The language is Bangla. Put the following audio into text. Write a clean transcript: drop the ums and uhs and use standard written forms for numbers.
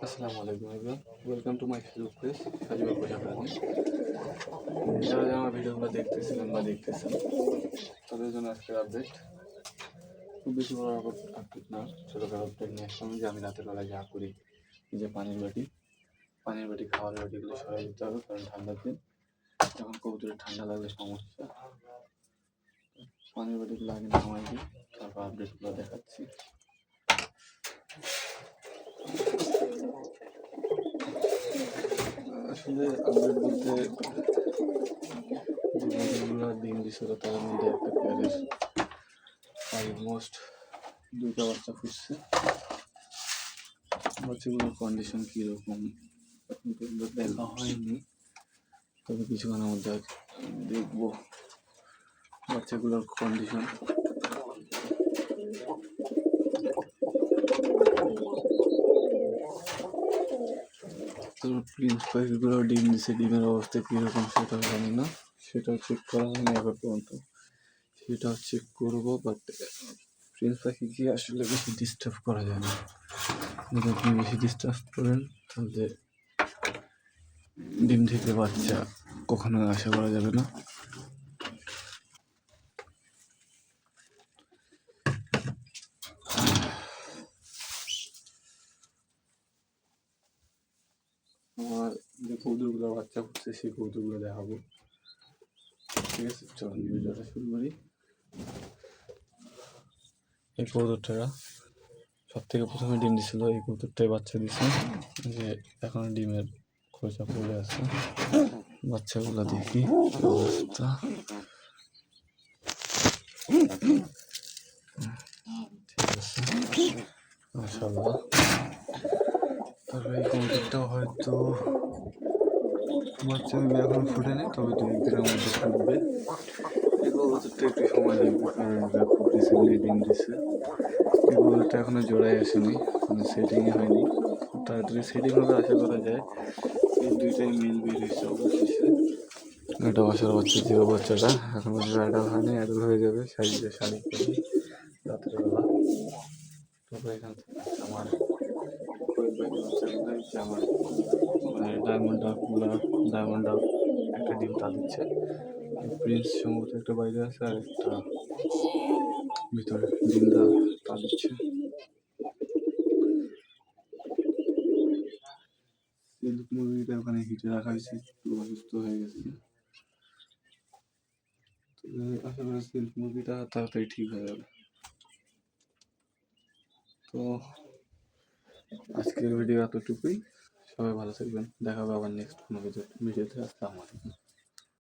আসসালামু আলাইকুম everyone, welcome to my Facebook page Sajiba Prajapati. যারা যারা আমার ভিডিওগুলো দেখতেছিলেন বা দেখতেছেন তাদের জন্য আজকের আপডেট খুব বেশি বড় আপডেট না, ছোটোখাটো আপডেট নিয়ে আসলাম যে আমি রাতের বেলা যা করি, যে পানির বাটি খাওয়ার বাটিগুলো সরাই দিতে হবে, কারণ ঠান্ডার দিন এখন কবুতরের ঠান্ডা লাগলে সমস্যা। পানির বাটিগুলো আগে নামাই দিই, তারপর আপডেটগুলো দেখাচ্ছি। আসলে আপডেট বলতে যে ডিম দিছিল তার মধ্যে একটা পেয়ারের অলমোস্ট 2টা বাচ্চা ফুটছে। বাচ্চাগুলোর কন্ডিশন কীরকম এখন পর্যন্ত দেখা হয়নি, তবে কিছুক্ষণের মধ্যে দেখবো বাচ্চাগুলোর কন্ডিশন। প্রিন্স পাখিগুলো ডিম দিছে, ডিমের অবস্থা কীরকম সেটাও জানি না, সেটাও চেক করা হয়নি এখন পর্যন্ত, সেটাও চেক করবো। বাট প্রিন্স পাখিকে আসলে বেশি ডিস্টার্ব করা যায় না, যদি আপনি বেশি ডিস্টার্ব করেন তাহলে ডিম থেকে বাচ্চা কখনো আশা করা যাবে না। আমার যে কৌতুকগুলো বাচ্চা ফুটছে সেই কৌতুকগুলো দেখাবো, ঠিক আছে? চলুন ভিডিওটা শুরু করি। এই কৌতুকটা সব থেকে প্রথমে ডিম দিছিল, এই কৌতুকটাই বাচ্চা দিছে, যে এখন ডিমের খোঁজা পড়ে আছে। বাচ্চাগুলো দেখি অবস্থা। ঠিক আছে, মাশাআল্লাহ। তবে এই কৌতুকটাও হয়তো বাচ্চা এখন ফুটেনি, তবে 2-1 দিনের মধ্যে ফুটবে। এই কবুতরটা একটু সময় লাগবে, কারণ এটা খুব রিসেন্টলি ডিম দিচ্ছে। এই কবুতরটা এখনো জোড়ায় আসেনি, মানে সেটিংই হয়নি। খুব তাড়াতাড়ি সেটিং হবে আশা করা যায়। এই 2টাই মেল বের হয়েছে অবশেষে। এটা বাসার বাচ্চা ছিল, বাচ্চাটা এখন পর্যন্ত অ্যাডাল হয়নি, অ্যাডাল হয়ে যাবে সাইজে শাড়ি পরে রাতের বেলা। তবে এখান থেকে আমার আমার মানে ডায়মন্ড ডাক একটা ডিম তা দিচ্ছে। প্রিন্স সম্ভবত একটা বাইরে আছে, আর একটা ভিতরে ডিম তা দিচ্ছে। সিল্ক মুরগিটা ওখানে হিটে রাখা হয়েছে, একটু অসুস্থ হয়ে গেছে, তবে আশা করি সিল্ক মুরগিটা তাড়াতাড়ি ঠিক হয়ে যাবে। তো আজকের ভিডিও এতটুকুই, সবাই ভালো থাকবেন, দেখা হবে আবার নেক্সট কোনো ভিডিওতে। আসসালামু আলাইকুম।